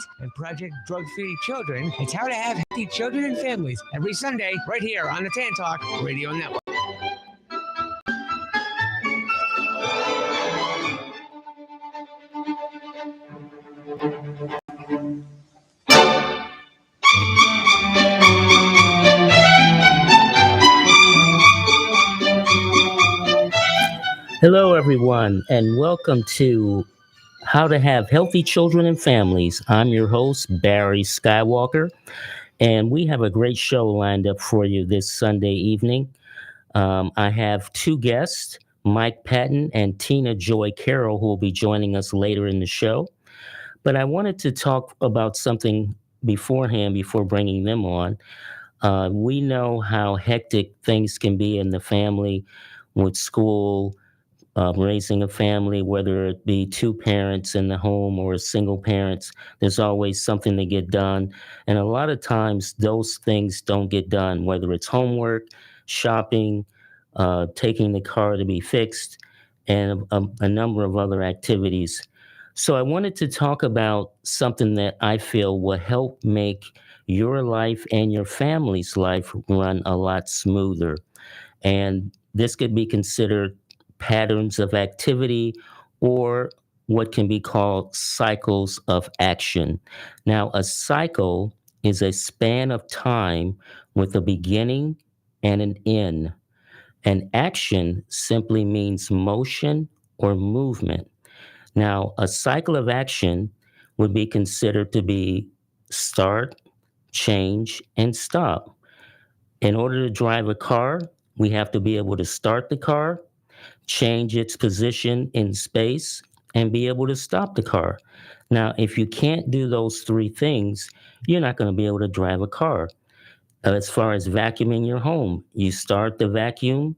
kids and Project Drug Free Children. It's how to have healthy children and families every Sunday right here on the TAN Talk Radio Network. Hello, everyone, and welcome to How to Have Healthy Children and Families. I'm your host, Barry Skywalker, and we have a great show lined up for you this Sunday evening. I have two guests, Mike Patton and Tina Joy Carroll, who will be joining us later in the show. But I wanted to talk about something beforehand before bringing them on. We know how hectic things can be in the family with school, raising a family, whether it be two parents in the home or single parents. There's always something to get done. And a lot of times those things don't get done, whether it's homework, shopping, taking the car to be fixed, and a number of other activities. So I wanted to talk about something that I feel will help make your life and your family's life run a lot smoother. And this could be considered patterns of activity or what can be called cycles of action. Now, a cycle is a span of time with a beginning and an end. An action simply means motion or movement. Now, a cycle of action would be considered to be start, change, and stop. In order to drive a car, we have to be able to start the car, change its position in space, and be able to stop the car. Now, if you can't do those three things, you're not going to be able to drive a car. As far as vacuuming your home, you start the vacuum,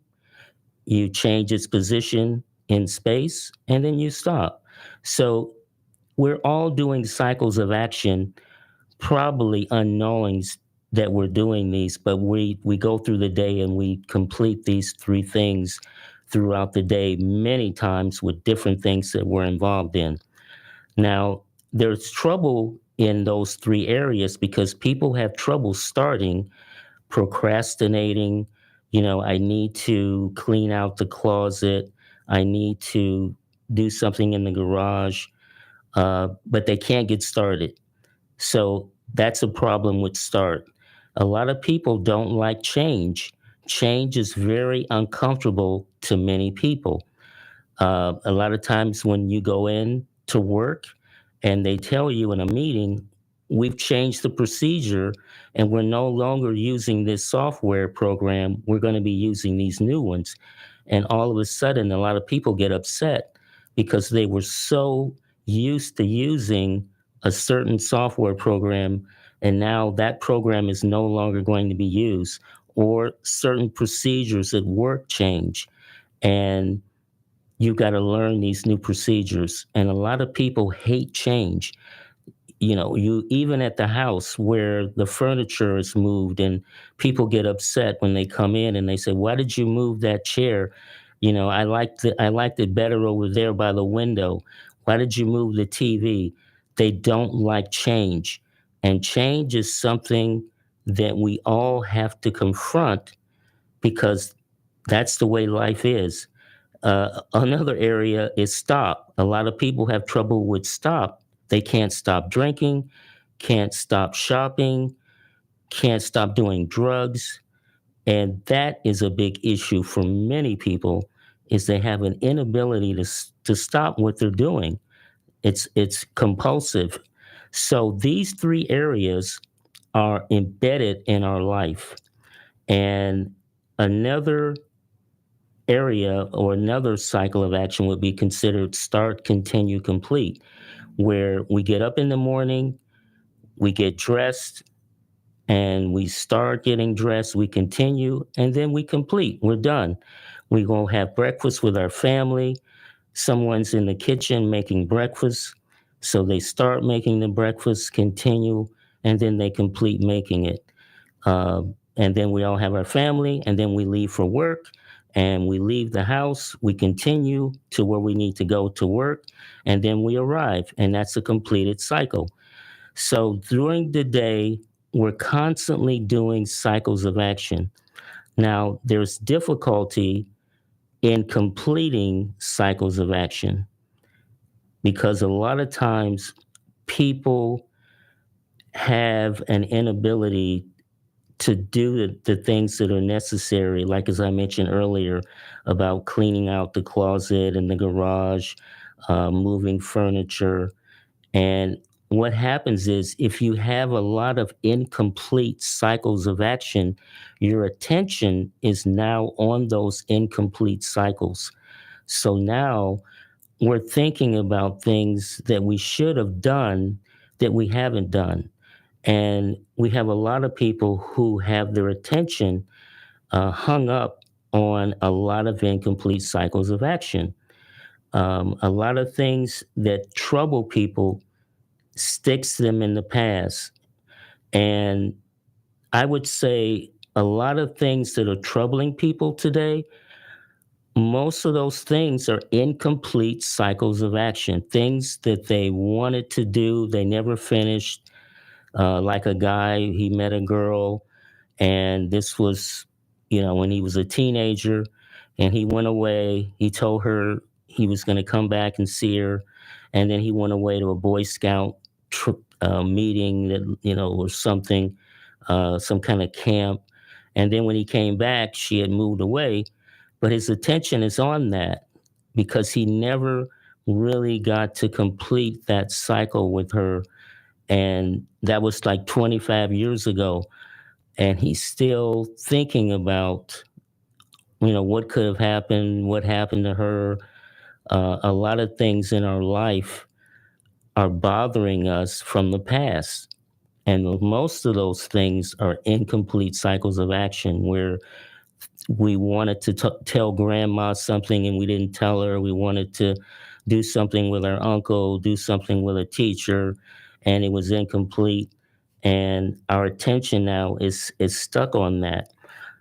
you change its position in space, and then you stop. So we're all doing cycles of action, probably unknowing that we're doing these, but we go through the day and we complete these three things throughout the day many times with different things that we're involved in. Now, there's trouble in those three areas because people have trouble starting, procrastinating. I need to clean out the closet. I need to do something in the garage, but they can't get started. So that's a problem with start. A lot of people don't like change. Change is very uncomfortable to many people. A lot of times when you go in to work and they tell you in a meeting, we've changed the procedure and we're no longer using this software program. We're going to be using these new ones. And all of a sudden, a lot of people get upset because they were so used to using a certain software program, and now that program is no longer going to be used, or certain procedures at work change, and you've got to learn these new procedures. And a lot of people hate change. You even at the house where the furniture is moved and people get upset when they come in and they say, "Why did you move that chair? I liked it better over there by the window. Why did you move the TV?" They don't like change. And change is something that we all have to confront because that's the way life is. Another area is stop. A lot of people have trouble with stop. They can't stop drinking, can't stop shopping, can't stop doing drugs. And that is a big issue for many people, is they have an inability to stop what they're doing. It's compulsive. So these three areas are embedded in our life. And another area or another cycle of action would be considered start, continue, complete, where we get up in the morning, we get dressed, and we start getting dressed, we continue, and then we complete. We're done. We go have breakfast with our family. Someone's in the kitchen making breakfast. So they start making the breakfast, continue, and then they complete making it. And then we all have our family, and then we leave for work, and we leave the house. We continue to where we need to go to work, and then we arrive, and that's a completed cycle. So during the day, we're constantly doing cycles of action. Now, there's difficulty in completing cycles of action because a lot of times people have an inability to do the things that are necessary, like as I mentioned earlier, about cleaning out the closet and the garage, moving furniture. And what happens is if you have a lot of incomplete cycles of action, your attention is now on those incomplete cycles. So now we're thinking about things that we should have done that we haven't done. And we have a lot of people who have their attention hung up on a lot of incomplete cycles of action. A lot of things that trouble people sticks them in the past. And I would say a lot of things that are troubling people today, most of those things are incomplete cycles of action, things that they wanted to do, they never finished. Like a guy, he met a girl, and this was, when he was a teenager, and he went away. He told her he was going to come back and see her, and then he went away to a Boy Scout meeting that, or something, some kind of camp. And then when he came back, she had moved away, but his attention is on that because he never really got to complete that cycle with her. And that was like 25 years ago. And he's still thinking about, what could have happened, what happened to her. A lot of things in our life are bothering us from the past. And most of those things are incomplete cycles of action where we wanted to tell grandma something and we didn't tell her. We wanted to do something with our uncle, do something with a teacher, and it was incomplete. And our attention now is stuck on that.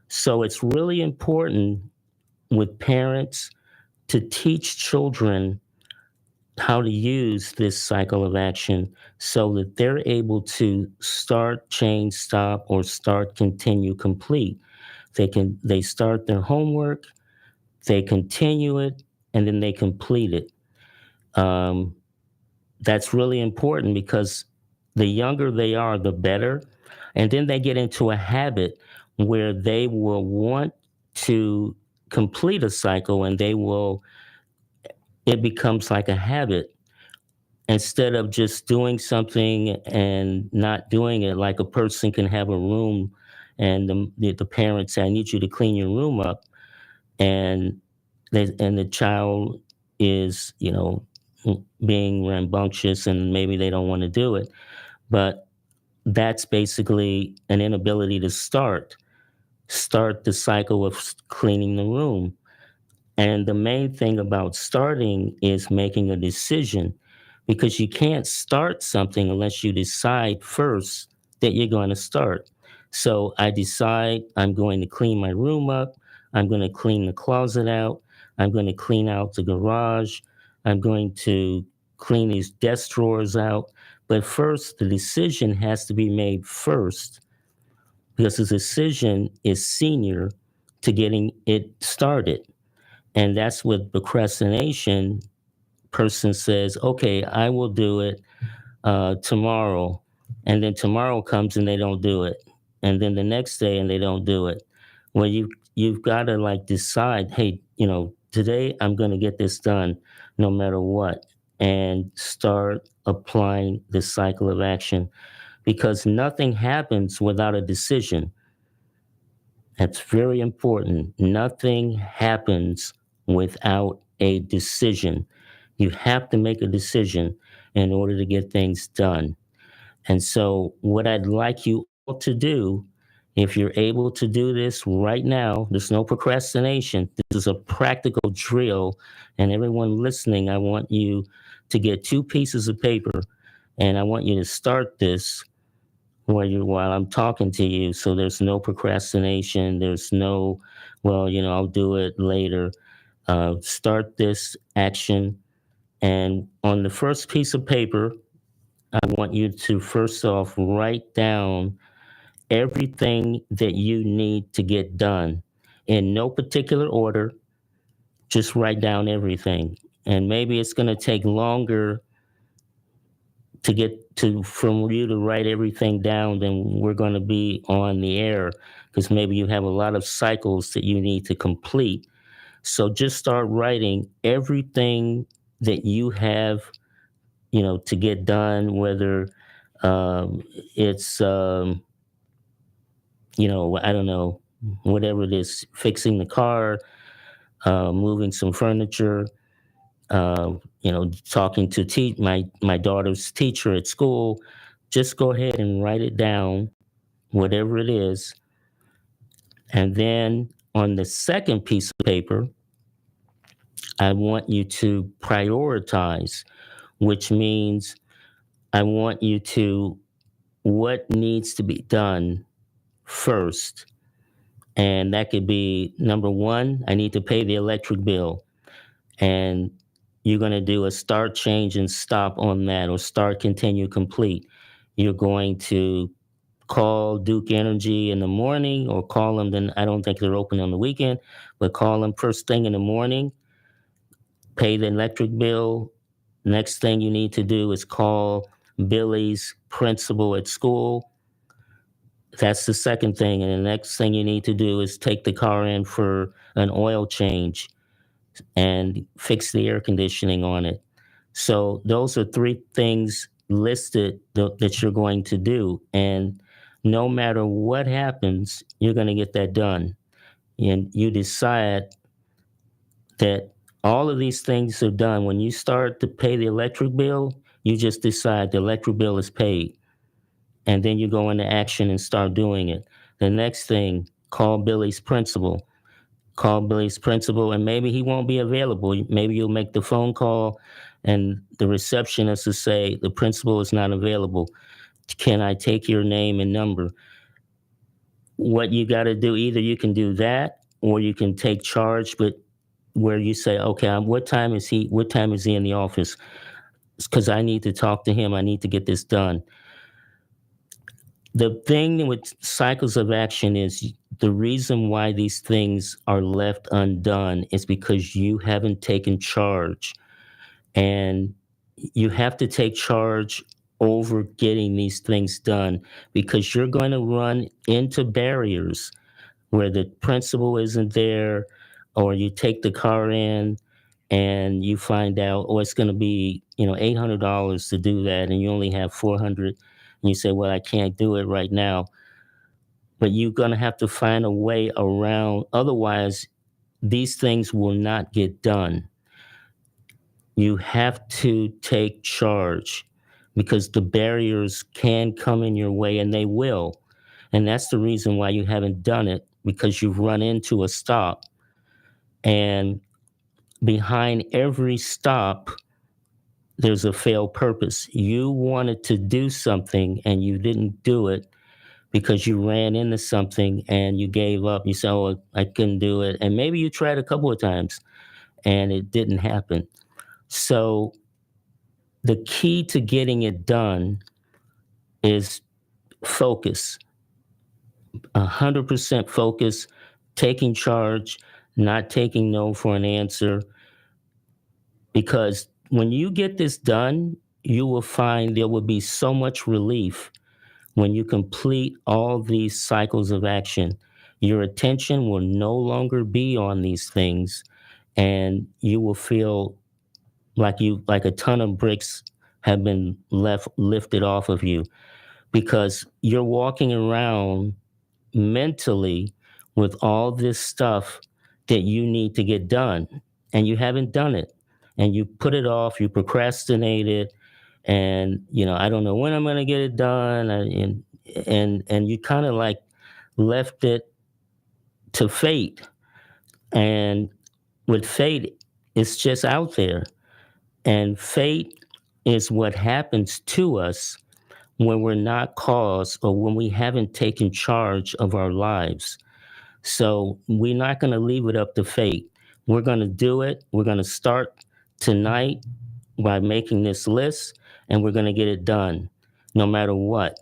So it's really important with parents to teach children how to use this cycle of action so that they're able to start, change, stop, or start, continue, complete. They start their homework, they continue it, and then they complete it. Um, that's really important because the younger they are, the better. And then they get into a habit where they will want to complete a cycle and it becomes like a habit instead of just doing something and not doing it. Like a person can have a room and the parents say, I need you to clean your room up. And the child is, being rambunctious and maybe they don't want to do it. But that's basically an inability to start the cycle of cleaning the room. And the main thing about starting is making a decision because you can't start something unless you decide first that you're going to start. So I decide I'm going to clean my room up. I'm going to clean the closet out. I'm going to clean out the garage. I'm going to clean these desk drawers out. But first, the decision has to be made first because the decision is senior to getting it started. And that's what procrastination person says, okay, I will do it tomorrow. And then tomorrow comes and they don't do it. And then the next day and they don't do it. Well, you've got to like decide, hey, today I'm going to get this done no matter what, and start applying the cycle of action because nothing happens without a decision. That's very important. Nothing happens without a decision. You have to make a decision in order to get things done. And so, what I'd like you all to do, if you're able to do this right now, there's no procrastination. This is a practical drill. And everyone listening, I want you to get 2 pieces of paper and I want you to start this while I'm talking to you. So there's no procrastination. There's no, well, I'll do it later. Start this action. And on the first piece of paper, I want you to first off write down everything that you need to get done in no particular order. Just write down everything. And maybe it's going to take longer to get to from you to write everything down than we're going to be on the air, because maybe you have a lot of cycles that you need to complete. So just start writing everything that you have, to get done, whether it's, I don't know, whatever it is, fixing the car, moving some furniture, talking to my daughter's teacher at school. Just go ahead and write it down, whatever it is. And then on the second piece of paper, I want you to prioritize, which means I want you to, what needs to be done first. And that could be number one, I need to pay the electric bill. And you're going to do a start, change, and stop on that, or start, continue, complete. You're going to call Duke Energy in the morning, or call them, then I don't think they're open on the weekend, but call them first thing in the morning, pay the electric bill. Next thing you need to do is call Billy's principal at school. That's the second thing. And the next thing you need to do is take the car in for an oil change and fix the air conditioning on it. So those are three things listed that you're going to do. And no matter what happens, you're going to get that done. And you decide that all of these things are done. When you start to pay the electric bill, you just decide the electric bill is paid. And then you go into action and start doing it. The next thing, call Billy's principal. Call Billy's principal, and maybe he won't be available. Maybe you'll make the phone call and the receptionist will say, the principal is not available. Can I take your name and number? What you got to do, either you can do that or you can take charge, but where you say, okay, what time is he in the office? Because I need to talk to him. I need to get this done. The thing with cycles of action is the reason why these things are left undone is because you haven't taken charge. And you have to take charge over getting these things done, because you're going to run into barriers where the principal isn't there, or you take the car in and you find out, oh, it's going to be, $800 to do that, and you only have $400, and you say, well, I can't do it right now. But you're going to have to find a way around. Otherwise, these things will not get done. You have to take charge, because the barriers can come in your way, and they will. And that's the reason why you haven't done it, because you've run into a stop. And behind every stop, there's a failed purpose. You wanted to do something and you didn't do it because you ran into something and you gave up. You said, oh, I couldn't do it. And maybe you tried a couple of times and it didn't happen. So the key to getting it done is focus. 100% focus, taking charge, not taking no for an answer. Because when you get this done, you will find there will be so much relief when you complete all these cycles of action. Your attention will no longer be on these things, and you will feel like a ton of bricks have been lifted off of you, because you're walking around mentally with all this stuff that you need to get done, and you haven't done it, and you put it off, you procrastinate it, and I don't know when I'm going to get it done, and you kind of like left it to fate. And with fate, it's just out there. And fate is what happens to us when we're not caused, or when we haven't taken charge of our lives. So we're not going to leave it up to fate. We're going to do it. We're going to start tonight by making this list, and we're going to get it done no matter what.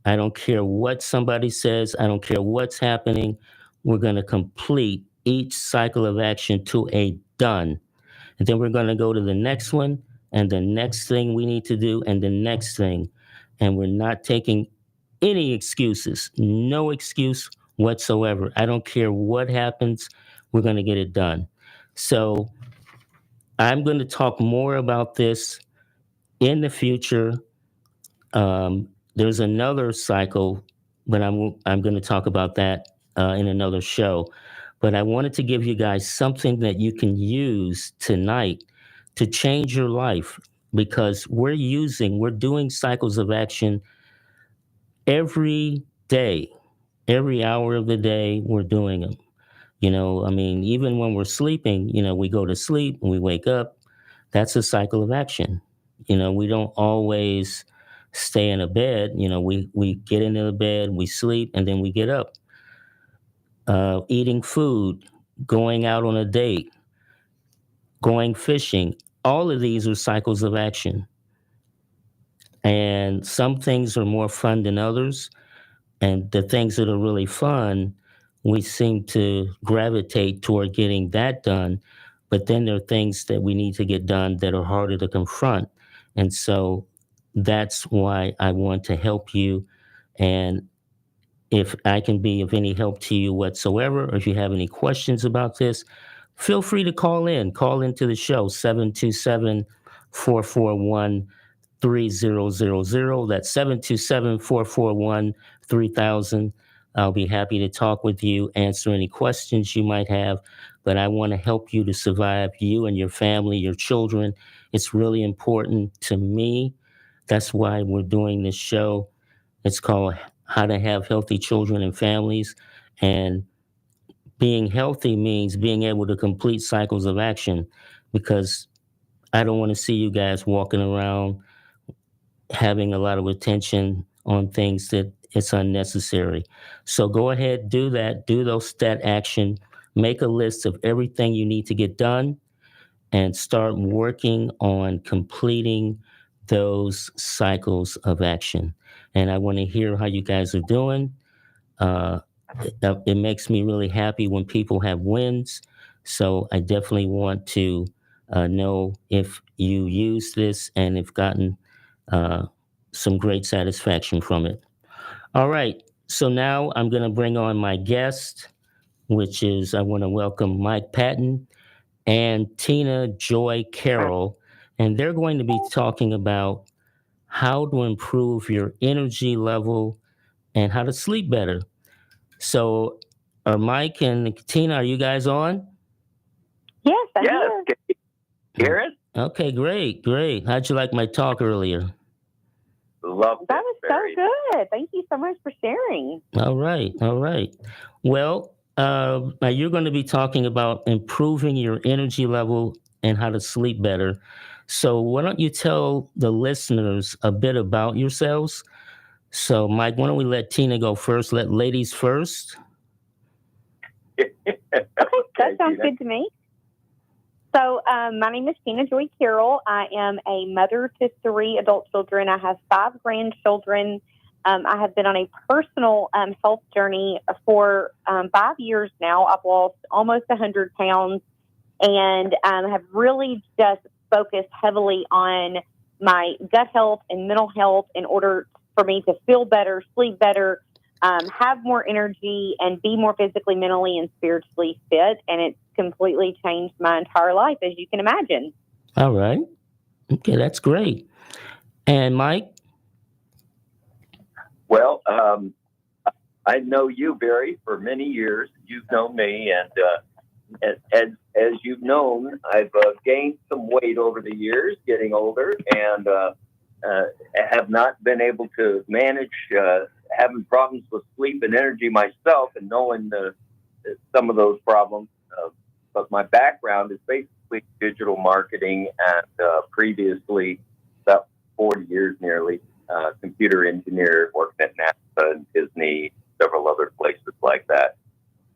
I don't care what somebody says. I don't care what's happening. We're going to complete each cycle of action to a done. And then we're going to go to the next one and the next thing we need to do and the next thing. And we're not taking any excuses, no excuse whatsoever. I don't care what happens. We're going to get it done. So I'm going to talk more about this in the future. There's another cycle, but I'm going to talk about that in another show. But I wanted to give you guys something that you can use tonight to change your life, because we're doing cycles of action every day, every hour of the day. We're doing them. Even when we're sleeping, we go to sleep and we wake up. That's a cycle of action. We don't always stay in a bed. We get into the bed, we sleep, and then we get up. Eating food, going out on a date, going fishing, all of these are cycles of action. And some things are more fun than others. And the things that are really fun, we seem to gravitate toward getting that done. But then there are things that we need to get done that are harder to confront. And so that's why I want to help you. And if I can be of any help to you whatsoever, or if you have any questions about this, feel free to call in. Call into the show, 727-441-3000. That's 727-441-3000. I'll be happy to talk with you, answer any questions you might have. But I want to help you to survive, you and your family, your children. It's really important to me. That's why we're doing this show. It's called How to Have Healthy Children and Families. And being healthy means being able to complete cycles of action, because I don't want to see you guys walking around having a lot of attention on things that it's unnecessary. So go ahead, do that, do that action, make a list of everything you need to get done, and start working on completing those cycles of action. And I want to hear how you guys are doing. It makes me really happy when people have wins. So I definitely want to know if you use this and have gotten some great satisfaction from it. All right. So now I'm going to bring on my guest, which is I want to welcome Mike Patton and Tina Joy Carroll. And they're going to be talking about how to improve your energy level and how to sleep better. So are Mike and Tina, are you guys on? Yes, I'm here. Hear it? Okay, great. How'd you like my talk earlier? Love that. Was so good. Thank you so much for sharing. All right. Well, you're going to be talking about improving your energy level and how to sleep better. So why don't you tell the listeners a bit about yourselves? So, Mike, why don't we let Tina go first? Let ladies first. Okay, that sounds good to me. So my name is Tina Joy Carroll. I am a mother to 3 adult children. I have 5 grandchildren. I have been on a personal health journey for 5 years now. I've lost almost 100 pounds and have really just focused heavily on my gut health and mental health in order for me to feel better, sleep better, have more energy, and be more physically, mentally, and spiritually fit. And it's completely changed my entire life, as you can imagine. All right. Okay, that's great. And Mike? Well, I know you, Barry, for many years. You've known me, and as you've known, I've gained some weight over the years, getting older, and have not been able to manage having problems with sleep and energy myself, and knowing some of those problems. But my background is basically digital marketing, and previously, about 40 years nearly, computer engineer, working at NASA and Disney, several other places like that.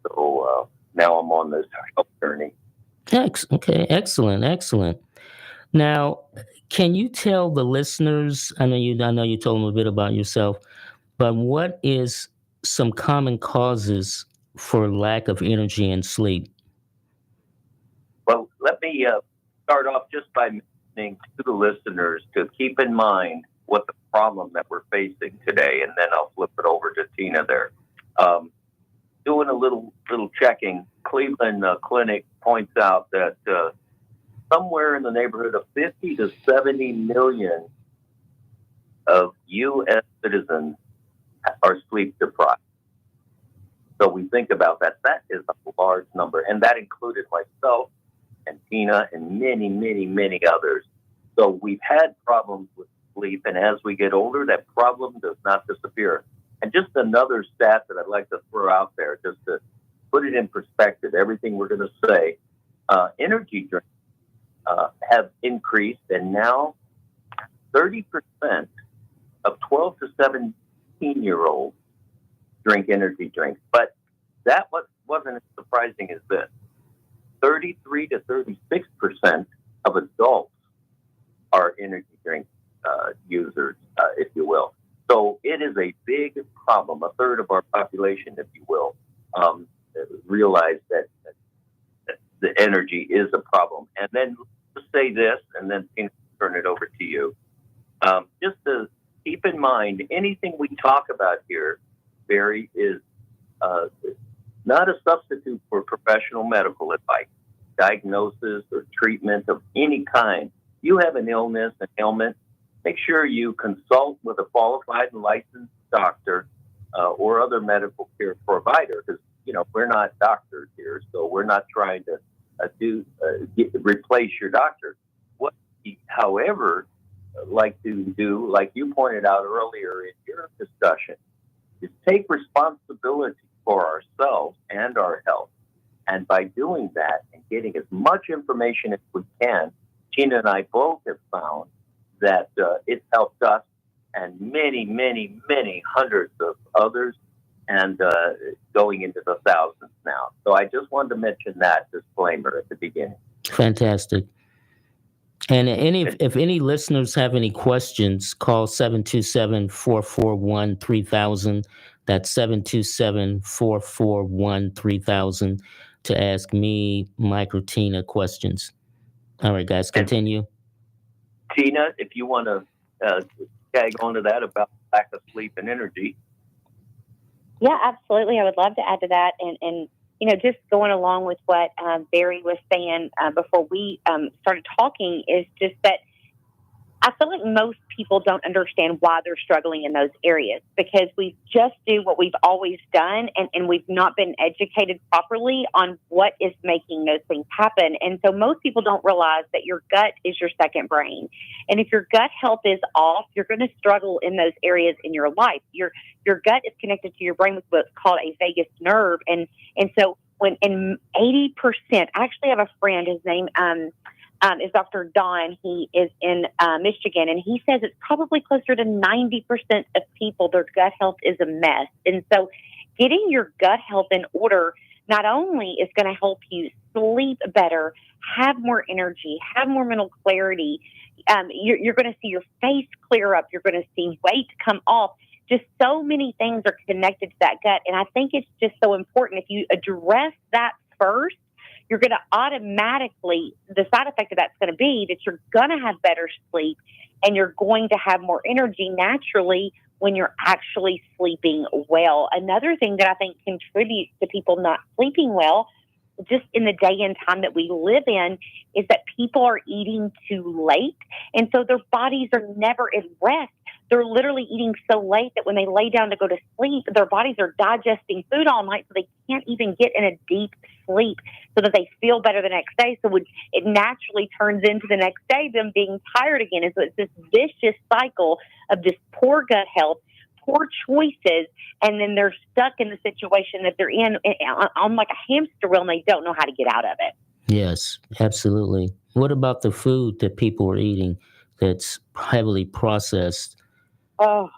So now I'm on this health journey. Okay, excellent. Now, Can you tell the listeners? I know you told them a bit about yourself, but what is some common causes for lack of energy and sleep? Well, let me start off just by mentioning to the listeners to keep in mind what the problem that we're facing today, and then I'll flip it over to Tina there. Doing a little checking, Cleveland Clinic points out that somewhere in the neighborhood of 50 to 70 million of U.S. citizens are sleep deprived. So we think about that. That is a large number, and that included myself and Tina and many, many, many others. So we've had problems with sleep, and as we get older, that problem does not disappear. And just another stat that I'd like to throw out there, just to put it in perspective, everything we're going to say, energy drinks have increased, and now 30% of 12 to 17-year-olds drink energy drinks. But that wasn't as surprising as this. 33 to 36% of adults are energy drink users, if you will. So it is a big problem. A third of our population, if you will, realize that the energy is a problem. And then let's say this, and then turn it over to you. Just to keep in mind, anything we talk about here, Barry, is not a substitute for professional medical advice, diagnosis, or treatment of any kind. You have an illness, an ailment, make sure you consult with a qualified and licensed doctor or other medical care provider, because we're not doctors here, so we're not trying to replace your doctor. What we, however, like to do, like you pointed out earlier in your discussion, is take responsibility for ourselves and our health. And by doing that and getting as much information as we can, Tina and I both have found that it's helped us and many, many, many hundreds of others, and going into the thousands now. So I just wanted to mention that disclaimer at the beginning. Fantastic. And if any listeners have any questions, call 727-441-3000. That's 727-441-3000 to ask me, Mike, or Tina questions. All right, guys, continue. Tina, if you want to tag on to that about lack of sleep and energy. Yeah, absolutely. I would love to add to that. And just going along with what Barry was saying before we started talking, is just that I feel like most people don't understand why they're struggling in those areas, because we just do what we've always done, and we've not been educated properly on what is making those things happen. And so most people don't realize that your gut is your second brain. And if your gut health is off, you're going to struggle in those areas in your life. Your gut is connected to your brain with what's called a vagus nerve. And so when in 80%, I actually have a friend, his name is Dr. Don. He is in Michigan, and he says it's probably closer to 90% of people, their gut health is a mess. And so getting your gut health in order not only is going to help you sleep better, have more energy, have more mental clarity, you're going to see your face clear up, you're going to see weight come off. Just so many things are connected to that gut. And I think it's just so important. If you address that first, you're going to automatically, the side effect of that's going to be that you're going to have better sleep, and you're going to have more energy naturally when you're actually sleeping well. Another thing that I think contributes to people not sleeping well, just in the day and time that we live in, is that people are eating too late. And so their bodies are never at rest. They're literally eating so late that when they lay down to go to sleep, their bodies are digesting food all night, so they can't even get in a deep sleep so that they feel better the next day. So it naturally turns into the next day them being tired again. And so it's this vicious cycle of this poor gut health, poor choices, and then they're stuck in the situation that they're in on like a hamster wheel, and they don't know how to get out of it. Yes, absolutely. What about the food that people are eating that's heavily processed? Oh,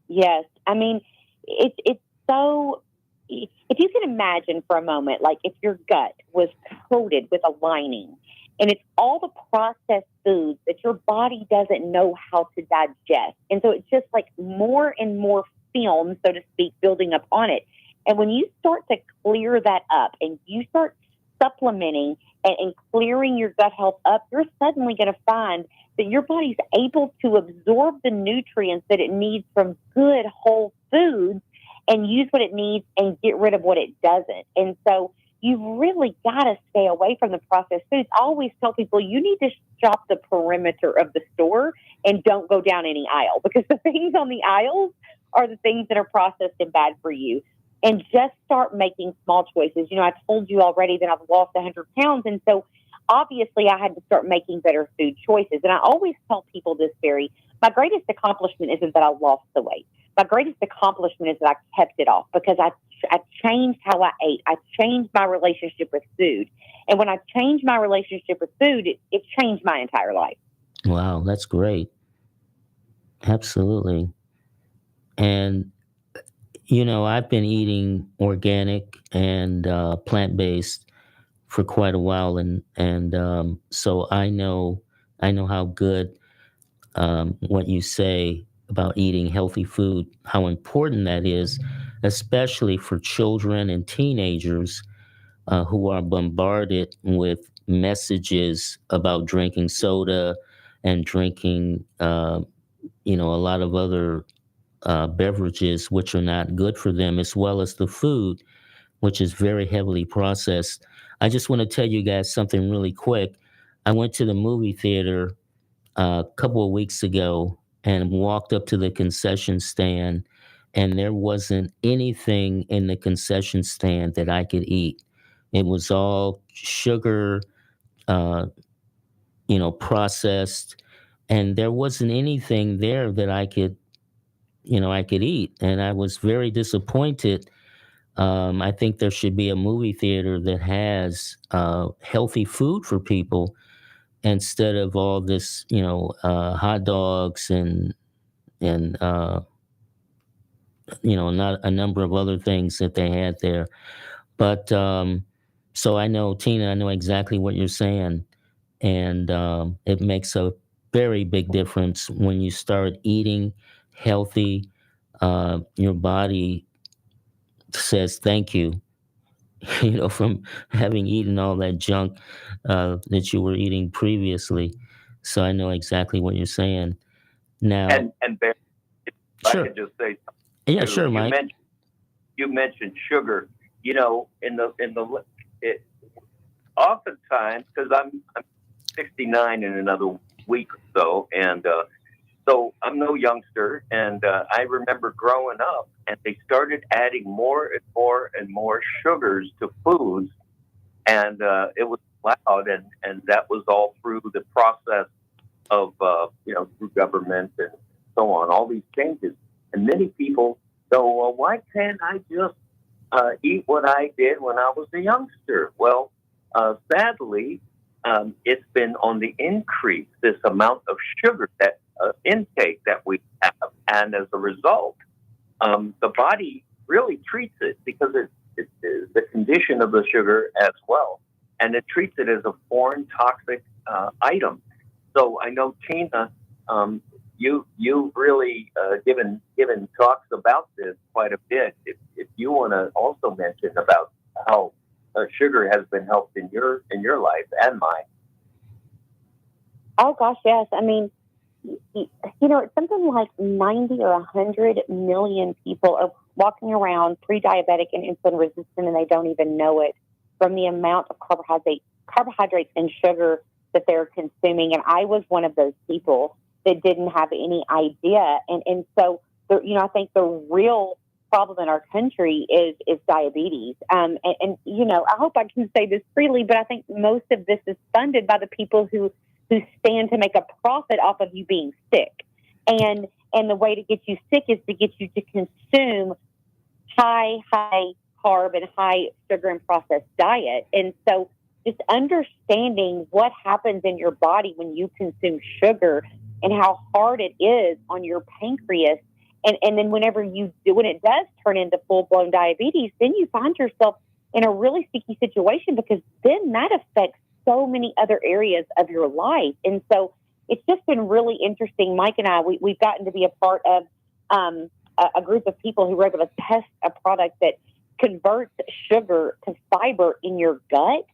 yes. I mean, it's so, if you can imagine for a moment, like if your gut was coated with a lining And it's all the processed foods that your body doesn't know how to digest. And so it's just like more and more film, so to speak, building up on it. And when you start to clear that up and you start supplementing and clearing your gut health up, you're suddenly going to find that your body's able to absorb the nutrients that it needs from good whole foods and use what it needs and get rid of what it doesn't. And so you've really got to stay away from the processed foods. I always tell people you need to shop the perimeter of the store and don't go down any aisle, because the things on the aisles are the things that are processed and bad for you. And just start making small choices. You know, I told you already that I've lost 100 pounds. And so obviously I had to start making better food choices. And I always tell people this, Barry, my greatest accomplishment isn't that I lost the weight. My greatest accomplishment is that I kept it off, because I changed how I ate. I changed my relationship with food. And when I changed my relationship with food, it changed my entire life. Wow, that's great. Absolutely. And, you know, I've been eating organic and plant-based for quite a while. And so I know how good what you say about eating healthy food, how important that is, especially for children and teenagers who are bombarded with messages about drinking soda and drinking, a lot of other beverages which are not good for them, as well as the food, which is very heavily processed. I just want to tell you guys something really quick. I went to the movie theater a couple of weeks ago and walked up to the concession stand, and there wasn't anything in the concession stand that I could eat. It was all sugar, processed, and there wasn't anything there that I could eat. And I was very disappointed. I think there should be a movie theater that has healthy food for people, instead of all this, hot dogs and not a number of other things that they had there. But so I know, Tina, I know exactly what you're saying, and it makes a very big difference when you start eating healthy. Your body says thank you, from having eaten all that junk that you were eating previously. So I know exactly what you're saying. Now, and Barry, if sure. I could just say something. Yeah, sure, Mike. You mentioned sugar. Oftentimes, because I'm 69 in another week or so, and so I'm no youngster, and I remember growing up, and they started adding more and more and more sugars to foods, and it was loud, and that was all through the process of through government and so on, all these changes. And many people go, well, why can't I just eat what I did when I was a youngster? Well, sadly, it's been on the increase, this amount of sugar that intake that we have. And as a result, the body really treats it, because it's the condition of the sugar as well. And it treats it as a foreign toxic item. So I know, Tina, you've really given talks about this quite a bit. If you want to also mention about how sugar has been helped in your life and mine. Oh gosh, yes. I mean, it's something like 90 or 100 million people are walking around pre-diabetic and insulin resistant, and they don't even know it, from the amount of carbohydrates and sugar that they're consuming. And I was one of those people that didn't have any idea. And so, I think the real problem in our country is diabetes. And I hope I can say this freely, but I think most of this is funded by the people who stand to make a profit off of you being sick. And the way to get you sick is to get you to consume high carb and high sugar and processed diet. And so just understanding what happens in your body when you consume sugar and how hard it is on your pancreas. And then when it does turn into full-blown diabetes, then you find yourself in a really sticky situation, because then that affects so many other areas of your life. And so it's just been really interesting. Mike and I, we've gotten to be a part of a group of people who were able to test a product that converts sugar to fiber in your gut.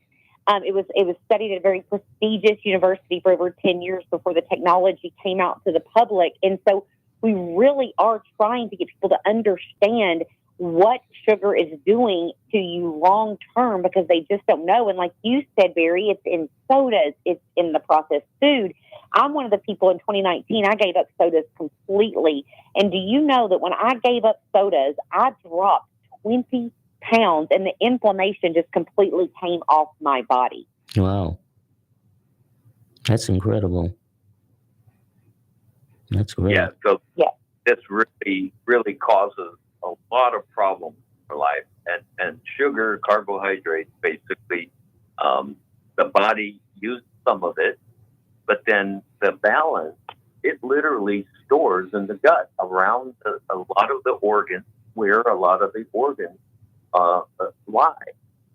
It was studied at a very prestigious university for over 10 years before the technology came out to the public. And so we really are trying to get people to understand what sugar is doing to you long term, because they just don't know. And like you said, Barry, it's in sodas, it's in the processed food. I'm one of the people in 2019, I gave up sodas completely. And do you know that when I gave up sodas, I dropped 20 pounds and the inflammation just completely came off my body. Wow. That's incredible. That's great. Yeah. So this really causes a lot of problems for life. And sugar, carbohydrates, basically, the body uses some of it, but then the balance, it literally stores in the gut around a lot of the organs, where a lot of the organs lie.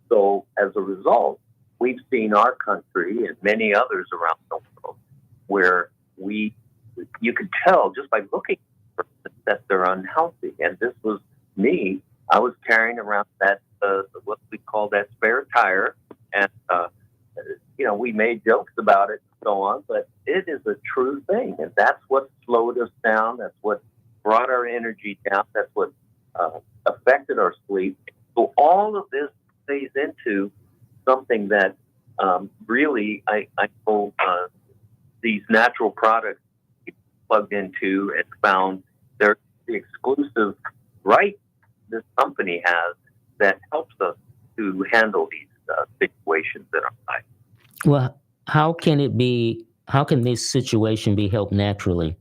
So as a result, we've seen our country and many others around the world where you could tell just by looking at them that they're unhealthy. And this was me. I was carrying around that what we call that spare tire, and we made jokes about it and so on, but it is a true thing, and that's what slowed us down. That's what brought our energy down. That's what affected our sleep. So all of this plays into something that really I know these natural products plugged into and found they're the exclusive right this company has that helps us to handle these situations in our life. Well, how can this situation be helped naturally?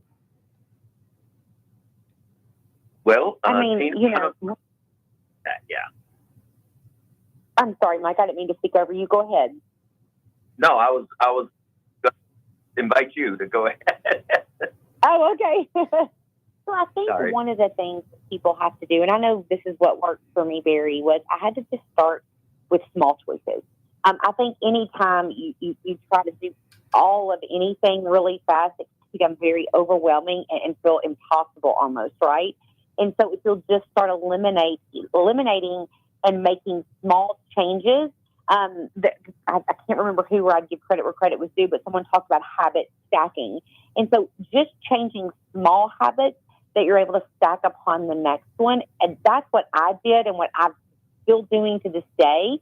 Well, I mean, yeah. I'm sorry, Mike, I didn't mean to speak over you. Go ahead. No, I was going to invite you to go ahead. Oh, okay. So I think one of the things that people have to do, and I know this is what worked for me, Barry, was I had to just start with small choices. I think anytime you try to do all of anything really fast, it can become very overwhelming and feel impossible almost, right? And so if you'll just start eliminating and making small changes, I can't remember who I'd give credit where credit was due, but someone talked about habit stacking. And so just changing small habits that you're able to stack upon the next one. And that's what I did and what I'm still doing to this day.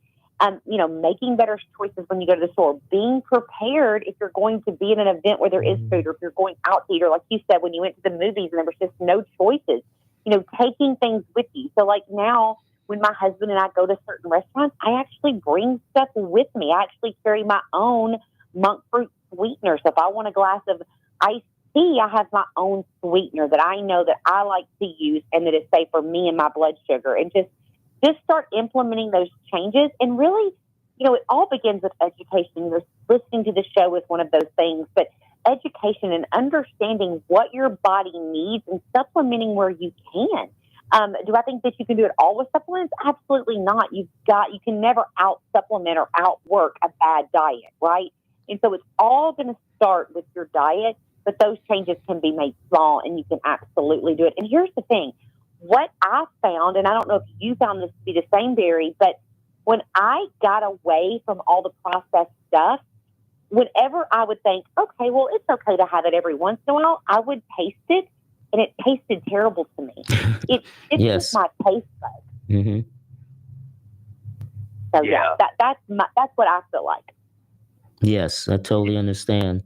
Making better choices when you go to the store, being prepared if you're going to be in an event where there is food, or if you're going out to eat, or like you said, when you went to the movies and there was just no choices, taking things with you. So like now, when my husband and I go to certain restaurants, I actually bring stuff with me. I actually carry my own monk fruit sweetener. So if I want a glass of iced tea, I have my own sweetener that I know that I like to use and that is safe for me and my blood sugar. And just start implementing those changes. And really, it all begins with education. Listening to the show is one of those things, but education and understanding what your body needs and supplementing where you can. Do I think that you can do it all with supplements? Absolutely not. You can never out supplement or outwork a bad diet, right? And so it's all going to start with your diet, but those changes can be made small and you can absolutely do it. And here's the thing. What I found, and I don't know if you found this to be the same, Barry, but when I got away from all the processed stuff, whenever I would think, okay, well, it's okay to have it every once in a while, I would taste it, and it tasted terrible to me. It's yes. just my taste buds. Mm-hmm. So that's what I feel like. Yes, I totally understand.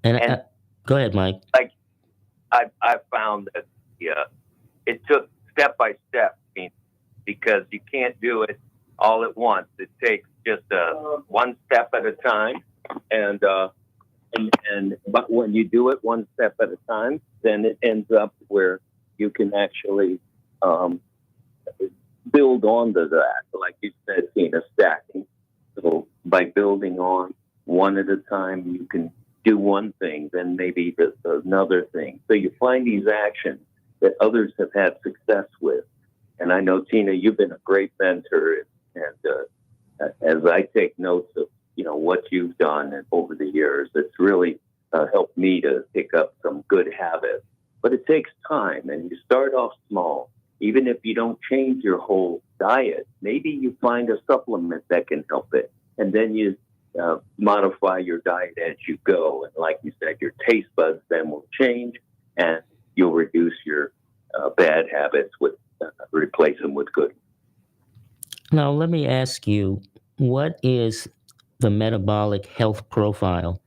And go ahead, Mike. Like I found that it took step by step, because you can't do it all at once. It takes just one step at a time, and but when you do it one step at a time, then it ends up where you can actually build onto that, like you said, Tina, stacking. So by building on one at a time, you can do one thing, then maybe another thing. So you find these actions that others have had success with. And I know, Tina, you've been a great mentor, and as I take notes of what you've done over the years. It's really helped me to pick up some good habits. But it takes time, and you start off small. Even if you don't change your whole diet, maybe you find a supplement that can help it. And then you modify your diet as you go. And like you said, your taste buds then will change, and you'll reduce your bad habits replace them with good. Now, let me ask you, what is the metabolic health profile,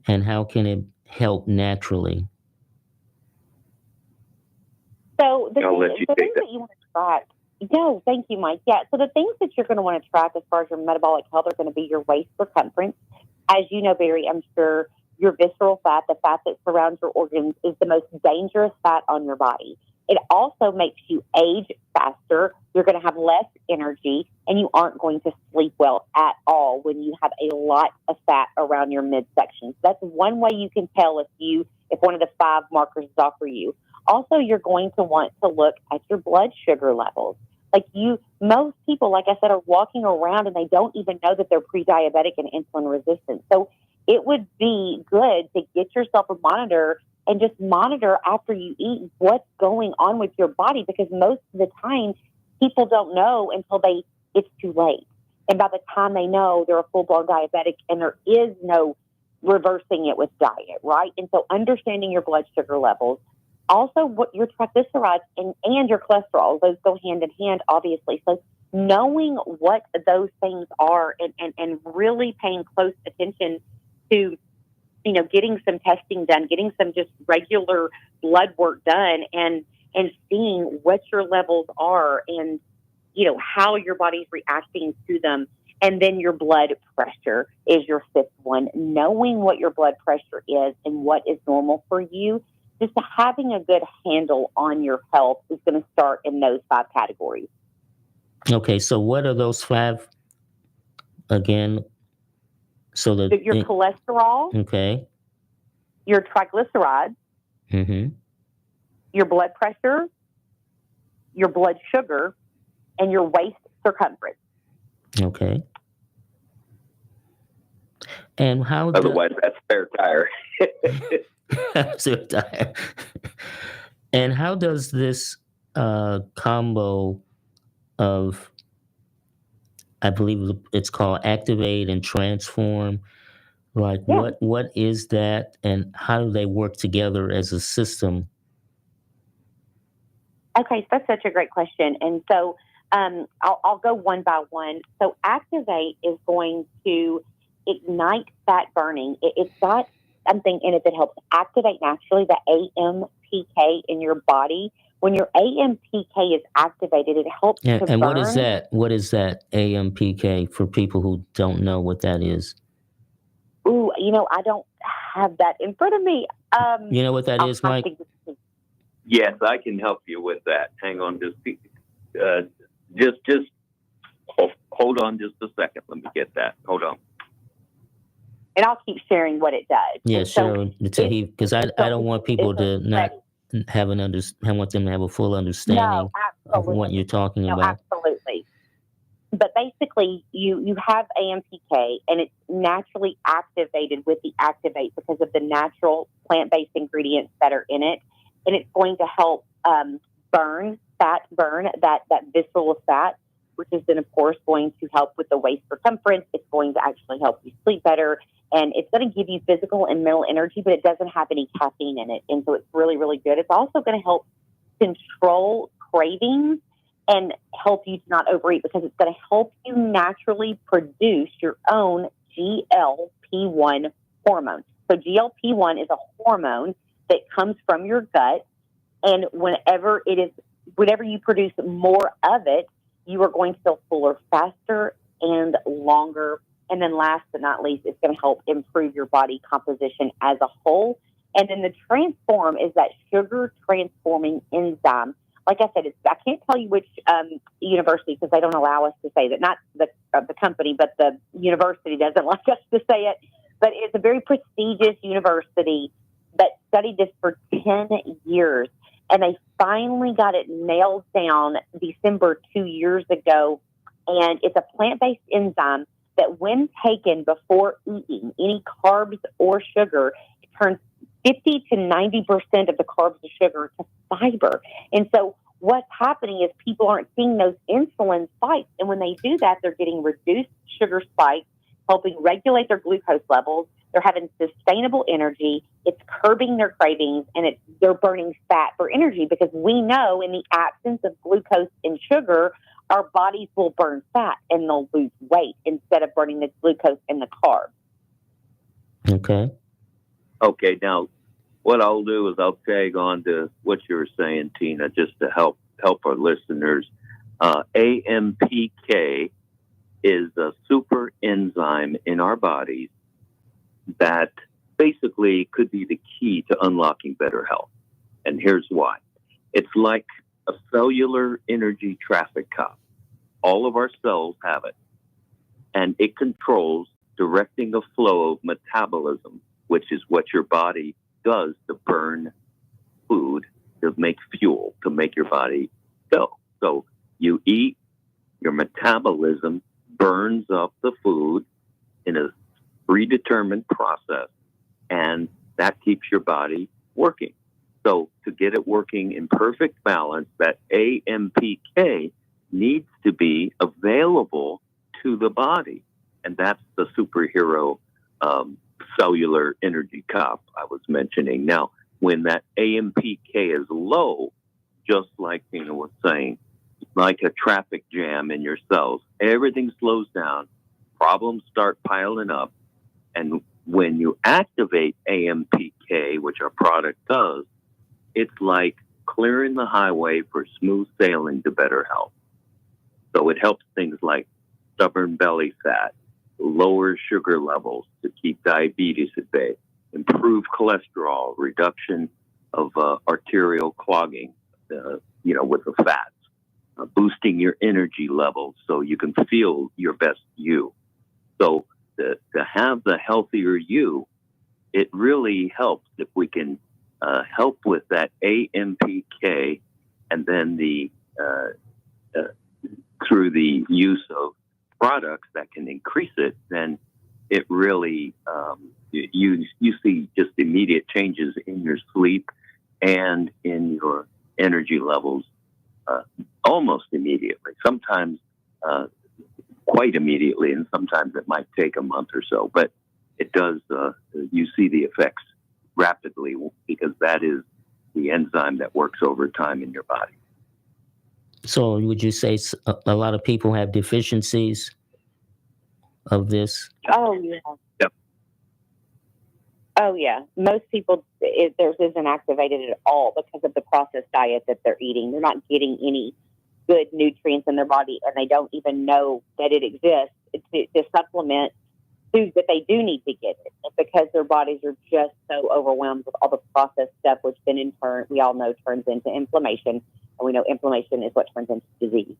and how can it help naturally? So the things that you want to track. No, thank you, Mike. Yeah, so the things that you're going to want to track as far as your metabolic health are going to be your waist circumference. As you know, Barry, I'm sure your visceral fat, the fat that surrounds your organs, is the most dangerous fat on your body. It also makes you age faster. You're going to have less energy, and you aren't going to sleep well at all when you have a lot of fat around your midsection. So that's one way you can tell if one of the 5 markers is off for you. Also, you're going to want to look at your blood sugar levels. Most people, like I said, are walking around and they don't even know that they're pre-diabetic and insulin resistant. So it would be good to get yourself a monitor and just monitor after you eat what's going on with your body, because most of the time people don't know until it's too late. And by the time they know, they're a full-blown diabetic, and there is no reversing it with diet, right? And so understanding your blood sugar levels, also what your triglycerides and your cholesterol, those go hand in hand, obviously. So knowing what those things are and really paying close attention to, getting some testing done, getting some just regular blood work done, and seeing what your levels are and, how your body's reacting to them. And then your blood pressure is your 5th one. Knowing what your blood pressure is and what is normal for you, just having a good handle on your health is going to start in those 5 categories. Okay, so what are those 5 again? So your cholesterol, okay, your triglycerides, your blood pressure, your blood sugar, and your waist circumference. Okay. And how? Otherwise, that's spare tire. And how does this combo of, I believe it's called Activate and Transform, what is that, and how do they work together as a system? Okay, so that's such a great question. And so I'll go one by one. So Activate is going to ignite fat burning. It's got something in it that helps activate naturally the AMPK in your body. When your AMPK is activated, it helps to burn. And what is that? What is that AMPK for people who don't know what that is? Ooh, I don't have that in front of me. You know what that is, Mike? Yes, I can help you with that. Hang on, just hold on just a second. Let me get that. Hold on. And I'll keep sharing what it does. Yeah, sure. Because I don't want people to not have I want them to have a full understanding of what you're talking about. Absolutely. But basically, you have AMPK, and it's naturally activated with the Activate because of the natural plant-based ingredients that are in it. And it's going to help burn that visceral fat, which is then, of course, going to help with the waist circumference. It's going to actually help you sleep better. And it's going to give you physical and mental energy, but it doesn't have any caffeine in it. And so it's really, really good. It's also going to help control cravings and help you to not overeat, because it's going to help you naturally produce your own GLP-1 hormone. So GLP-1 is a hormone that comes from your gut. And whenever you produce more of it, you are going to feel fuller faster and longer. And then last but not least, it's going to help improve your body composition as a whole. And then the Transform is that sugar transforming enzyme. Like I said, I can't tell you which university, because they don't allow us to say that. Not the company, but the university doesn't like us to say it. But it's a very prestigious university that studied this for 10 years. And they finally got it nailed down December 2 years ago. And it's a plant-based enzyme that when taken before eating any carbs or sugar, it turns 50 to 90% of the carbs and sugar to fiber. And so what's happening is people aren't seeing those insulin spikes. And when they do that, they're getting reduced sugar spikes, helping regulate their glucose levels. They're having sustainable energy. It's curbing their cravings, and they're burning fat for energy, because we know in the absence of glucose and sugar, our bodies will burn fat and they'll lose weight instead of burning the glucose and the carbs. Okay. Okay, now what I'll do is I'll tag on to what you were saying, Tina, just to help our listeners. AMPK is a super enzyme in our bodies that basically could be the key to unlocking better health. And here's why. It's like a cellular energy traffic cop. All of our cells have it. And it controls directing the flow of metabolism, which is what your body does to burn food, to make fuel, to make your body go. So you eat, your metabolism burns up the food in a predetermined process, and that keeps your body working. So to get it working in perfect balance, that AMPK needs to be available to the body. And that's the superhero cellular energy cup I was mentioning. Now, when that AMPK is low, just like Tina was saying, like a traffic jam in your cells, everything slows down, problems start piling up. And when you activate AMPK, which our product does, it's like clearing the highway for smooth sailing to better health. So it helps things like stubborn belly fat, lower sugar levels to keep diabetes at bay, improve cholesterol, reduction of arterial clogging, with the fats, boosting your energy levels so you can feel your best you. So to have the healthier you, it really helps if we can help with that AMPK, and then through the use of products that can increase it, then it really you see just immediate changes in your sleep and in your energy levels almost immediately. Sometimes quite immediately, and sometimes it might take a month or so, but it does. You see the effects rapidly, because that is the enzyme that works over time in your body. So would you say a lot of people have deficiencies of this? Oh, yeah. Yep. Oh, yeah. Most people, theirs isn't activated at all because of the processed diet that they're eating. They're not getting any good nutrients in their body, and they don't even know that it exists to supplement foods that they do need to get it, because their bodies are just so overwhelmed with all the processed stuff, which then in turn, we all know, turns into inflammation. And we know inflammation is what turns into disease.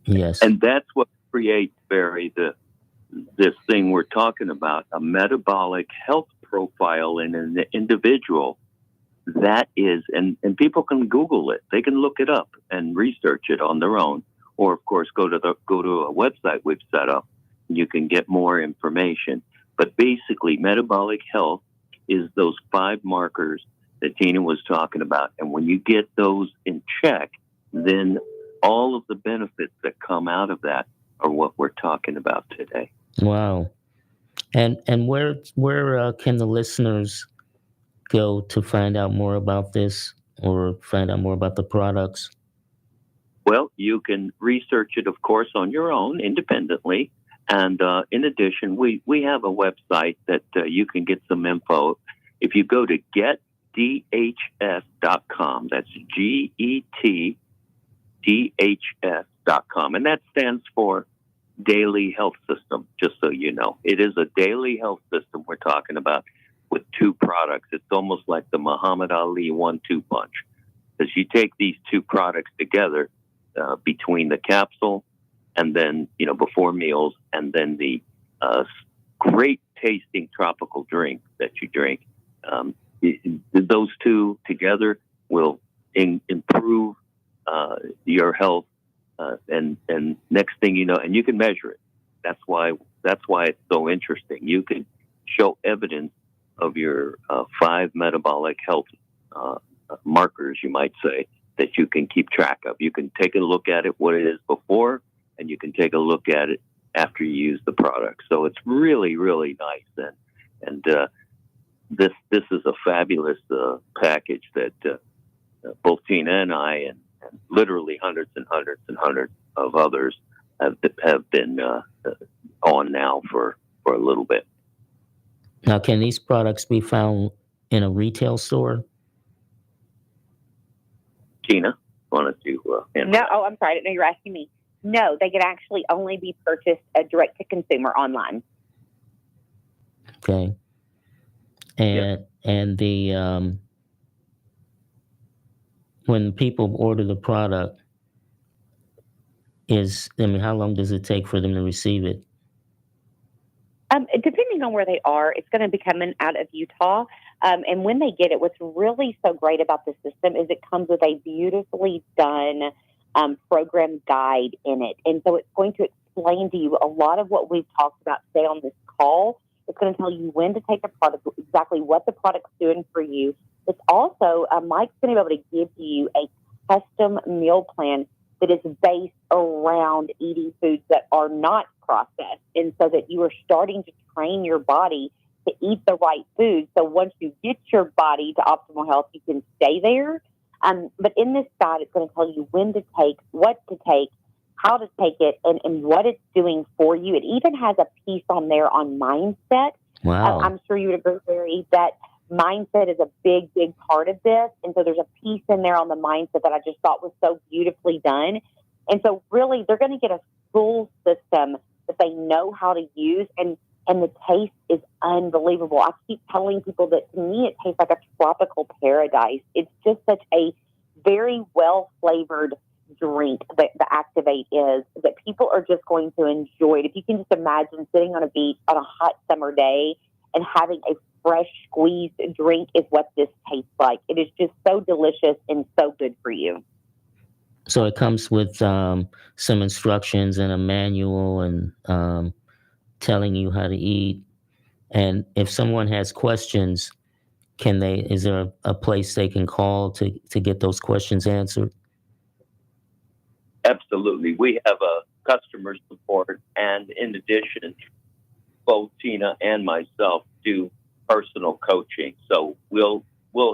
Yes. And that's what creates, Barry, this thing we're talking about, a metabolic health profile in an individual that is, and people can Google it. They can look it up and research it on their own. Or, of course, go to a website we've set up. You can get more information. But basically, metabolic health is those 5 markers that Tina was talking about. And when you get those in check, then all of the benefits that come out of that are what we're talking about today. Wow. And where can the listeners go to find out more about this, or find out more about the products? Well, you can research it, of course, on your own independently. And in addition, we have a website that you can get some info. If you go to GetDHS.com, that's GETDHS.com, and that stands for Daily Health System, just so you know. It is a daily health system we're talking about with 2 products. It's almost like the Muhammad Ali 1-2 punch, because you take these 2 products together between the capsule and then, before meals, and then the great tasting tropical drink that you drink. Those 2 together will improve your health, and next thing you know, and you can measure it. That's why it's so interesting. You can show evidence of your 5 metabolic health markers, you might say, that you can keep track of. You can take a look at it, what it is before, and you can take a look at it after you use the product. So it's really, really nice. And this is a fabulous package that both Tina and I and literally hundreds and hundreds and hundreds of others have been on now for a little bit. Now, can these products be found in a retail store? Tina, wanted to No, I'm sorry. I didn't know you were asking me. No, they can actually only be purchased direct to consumer online. Okay. And the when people order the product, how long does it take for them to receive it? Depending on where they are, it's going to be coming out of Utah. And when they get it, what's really so great about the system is it comes with a beautifully done program guide in it. And so it's going to explain to you a lot of what we've talked about today on this call. It's going to tell you when to take a product, exactly what the product's doing for you. It's also, Mike's going to be able to give you a custom meal plan that is based around eating foods that are not processed. And so that you are starting to train your body to eat the right food. So once you get your body to optimal health, you can stay there. But in this guide, it's going to tell you when to take, what to take, how to take it, and what it's doing for you. It even has a piece on there on mindset. Wow. I'm sure you would agree, Barry, that mindset is a big, big part of this. And so there's a piece in there on the mindset that I just thought was so beautifully done. And so really, they're going to get a full system that they know how to use. And the taste is unbelievable. I keep telling people that to me, it tastes like a tropical paradise. It's just such a very well-flavored drink that the Activate is, that people are just going to enjoy it. If you can just imagine sitting on a beach on a hot summer day and having a fresh squeezed drink is what this tastes like. It is just so delicious and so good for you. So it comes with some instructions and a manual and telling you how to eat. And if someone has questions, is there a place they can call to get those questions answered? Absolutely. We have a customer support, and in addition, both Tina and myself do personal coaching. So we'll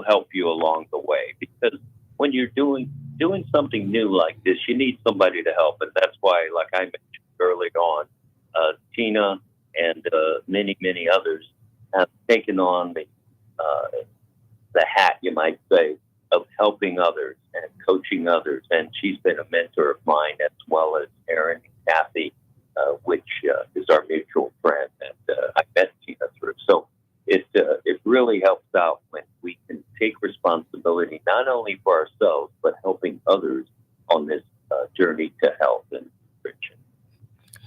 help you along the way, because when you're doing something new like this, you need somebody to help. And that's why, like I mentioned early on, Tina and many, many others have taken on the hat, you might say, of helping others and coaching others. And she's been a mentor of mine, as well as Erin and Kathy, which is our mutual friend that I met Tina through. So it really helps out when we can take responsibility not only for ourselves, but helping others on this journey to health and nutrition.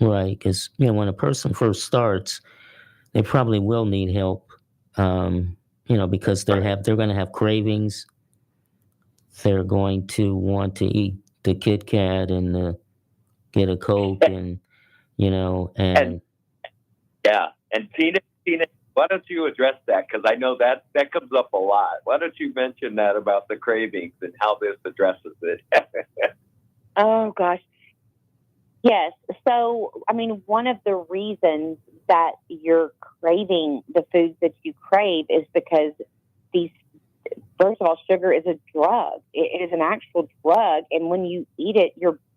Right, because when a person first starts, they probably will need help. Because they're going to have cravings. They're going to want to eat the Kit Kat and get a Coke, and And Tina, why don't you address that? Because I know that comes up a lot. Why don't you mention that about the cravings and how this addresses it? Oh, gosh. Yes. So, one of the reasons that you're craving the foods that you crave is because first of all, sugar is a drug. It is an actual drug. And when you eat it,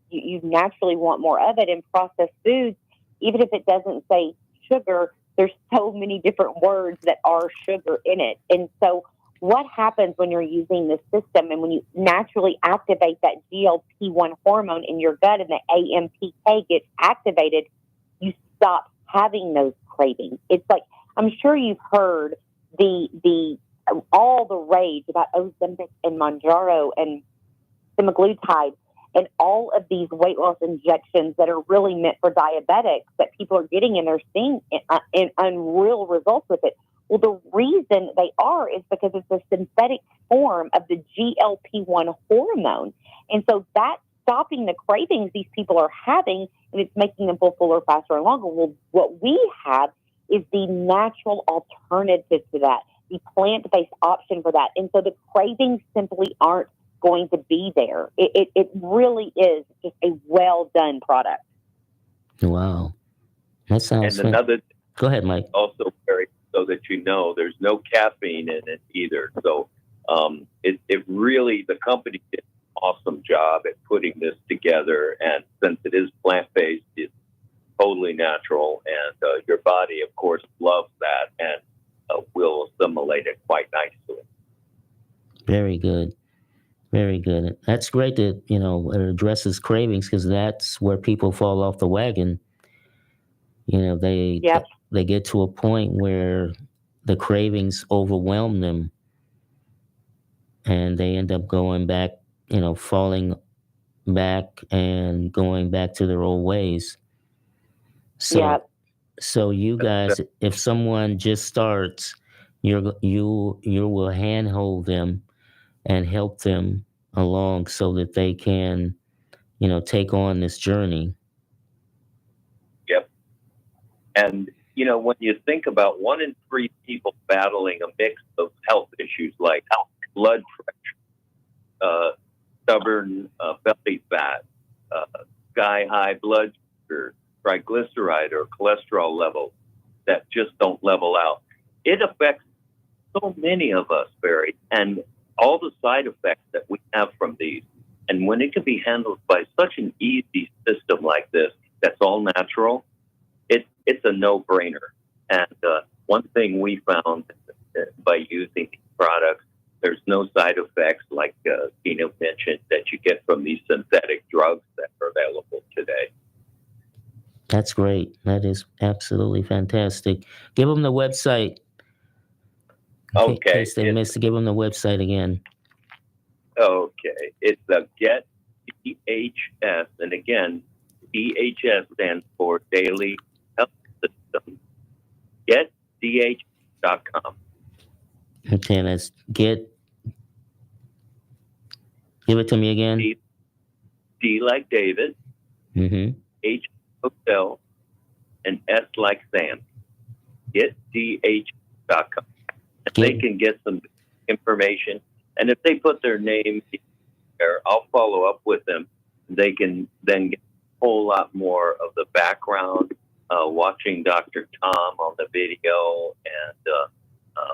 you naturally want more of it. In processed foods, even if it doesn't say sugar, there's so many different words that are sugar in it. And so what happens when you're using this system and when you naturally activate that GLP-1 hormone in your gut and the AMPK gets activated, you stop having those cravings. It's like, I'm sure you've heard all the rage about Ozempic and Mounjaro and semaglutide and all of these weight loss injections that are really meant for diabetics that people are getting, and they're seeing unreal results with it. Well, the reason they are is because it's a synthetic form of the GLP-1 hormone. And so that stopping the cravings these people are having, and it's making them feel fuller, faster, and longer. Well, what we have is the natural alternative to that, the plant-based option for that. And so the cravings simply aren't going to be there. It really is just a well-done product. Wow. That sounds And another, go ahead, Mike. Also, Barry, so that you know, there's no caffeine in it either. So it really, the company did an awesome job at putting this together. And since it is plant-based, it's totally natural. And your body, of course, loves that and will assimilate it quite nicely. Very good. Very good. That's great that, it addresses cravings, because that's where people fall off the wagon. They get to a point where the cravings overwhelm them and they end up going back, falling back and going back to their old ways. So you guys, if someone just starts, you will handhold them and help them along so that they can, take on this journey. Yep. And, when you think about 1 in 3 people battling a mix of health issues like blood pressure, stubborn belly fat, sky-high blood sugar, triglyceride or cholesterol levels that just don't level out, it affects so many of us, Barry, and all the side effects that we have from these. And when it can be handled by such an easy system like this, that's all natural, it's a no-brainer. And one thing we found by using these products, there's no side effects like Tina mentioned that you get from these synthetic drugs that are available today. That's great. That is absolutely fantastic. Give them the website. Okay. In case they missed, give them the website again. Okay. It's the Get DHS. And again, DHS stands for Daily Health System. GetDH.com. Okay, let's give it to me again. D like David, H hotel, and S like Sam. GetDH.com. They can get some information. And if they put their name there, I'll follow up with them. They can then get a whole lot more of the background, watching Dr. Tom on the video and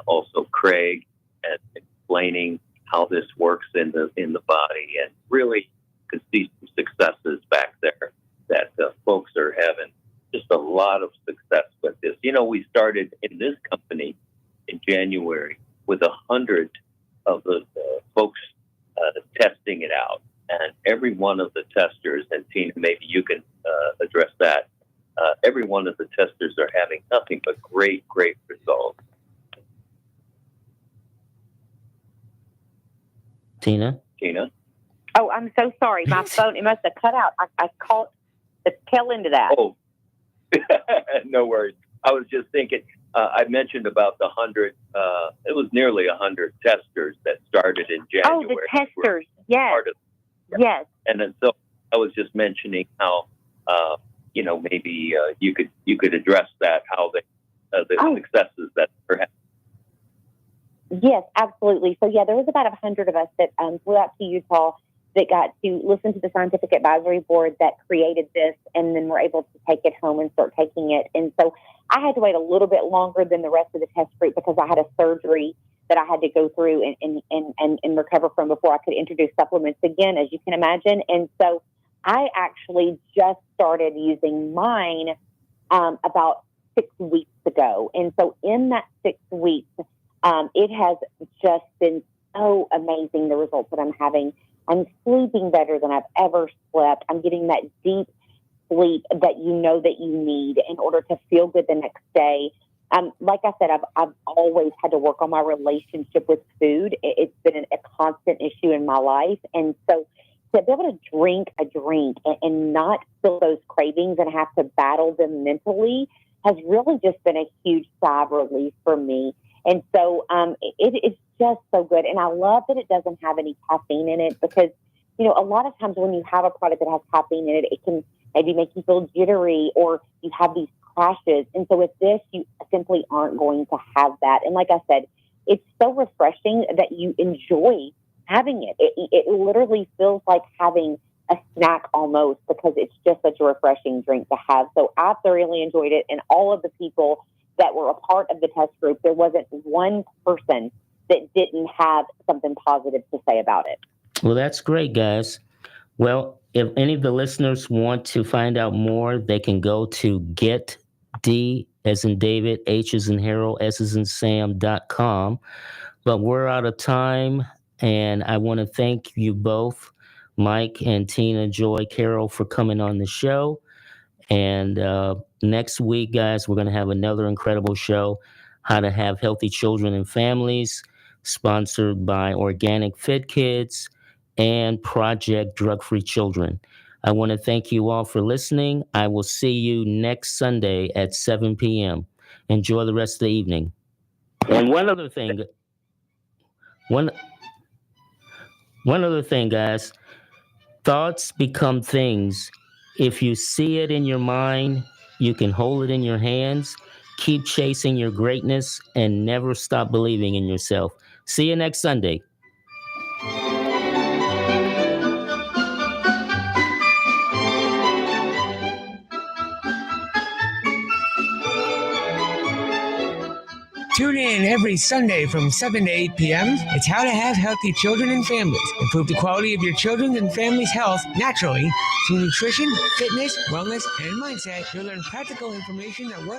also Craig, and explaining how this works in the body, and really could see some successes back there that folks are having just a lot of success with this. We started in this company in January with 100 of the folks testing it out, and every one of the testers, and Tina, maybe you can address that. Every one of the testers are having nothing but great results. Tina? Oh, I'm so sorry. My phone, it must have cut out. I caught the tail end of that. Oh, no worries. I was just thinking, I mentioned about the 100, it was nearly 100 testers that started in January. Oh, the testers, yes. Yes. And then so I was just mentioning how, maybe you could address that, how the successes that are happening. Yes, absolutely. So, there was about 100 of us that flew out to Utah that got to listen to the scientific advisory board that created this, and then were able to take it home and start taking it. And so I had to wait a little bit longer than the rest of the test group because I had a surgery that I had to go through and recover from before I could introduce supplements again, as you can imagine. And so I actually just started using mine about 6 weeks ago. And so in that 6 weeks, it has just been so amazing, the results that I'm having. I'm sleeping better than I've ever slept. I'm getting that deep sleep that that you need in order to feel good the next day. Like I said, I've always had to work on my relationship with food. It's been a constant issue in my life. And so to be able to drink a drink and not feel those cravings and have to battle them mentally has really just been a huge sigh of relief for me. And so it's just so good. And I love that it doesn't have any caffeine in it because, a lot of times when you have a product that has caffeine in it, it can maybe make you feel jittery, or you have these crashes. And so with this, you simply aren't going to have that. And like I said, it's so refreshing that you enjoy having it. It literally feels like having a snack almost, because it's just such a refreshing drink to have. So I thoroughly enjoyed it. And all of the people that were a part of the test group, there wasn't one person that didn't have something positive to say about it. Well, that's great, guys. Well, if any of the listeners want to find out more, they can go to get D as in David, H as in Harold, S as in Sam.com. But we're out of time, and I want to thank you both, Mike and Tina, Joy, Carol, for coming on the show. And next week, guys, we're going to have another incredible show, How to Have Healthy Children and Families, sponsored by Organic Fit Kids and Project Drug Free Children. I want to thank you all for listening. I will see you next Sunday at 7 p.m. Enjoy the rest of the evening. And one other thing, guys. Thoughts become things. If you see it in your mind, you can hold it in your hands. Keep chasing your greatness and never stop believing in yourself. See you next Sunday. Tune in every Sunday from 7 to 8 p.m. It's How to Have Healthy Children and Families. Improve the quality of your children's and families' health naturally through nutrition, fitness, wellness, and mindset. You'll learn practical information that works.